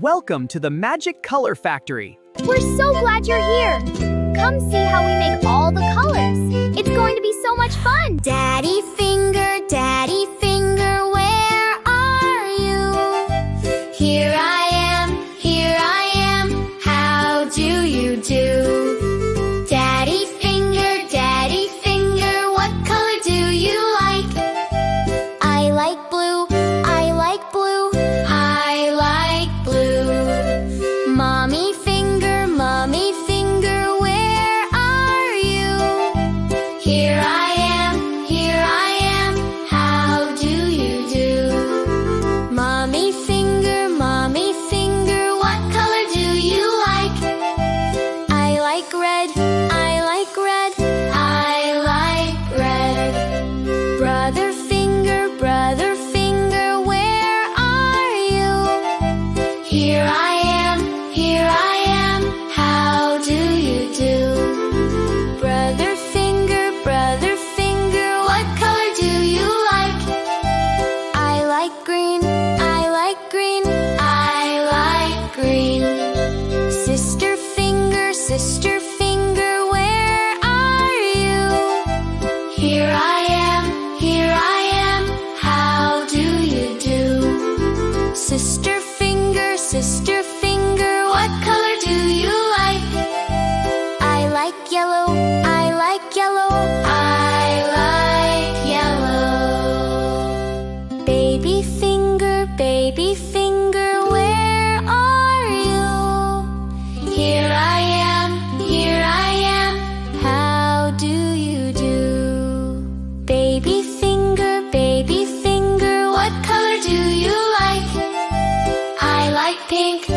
Welcome to the Magic Color Factory. We're so glad you're here. Come see how we make all the colors. It's going to be so much fun. Daddy finger, where are you? Here I am, how do you do? Daddy finger, what color do you like? I like blue, I like blue, I like blue. Mommy finger, where are you? Here I am, how do you do? Mommy finger, what color do you like? I like red, I like red, I like red. Brother finger, where are you? Here I am, how do you do? Brother finger, what color do you like? I like green, I like green, I like green. Sister finger, where are you? Here I am, how do you do? Sister finger, what color do you like? I like yellow, I like yellow, I like yellow. Baby finger, where are you? Here I am, how do you do? Baby finger, what color do you like? I like pink,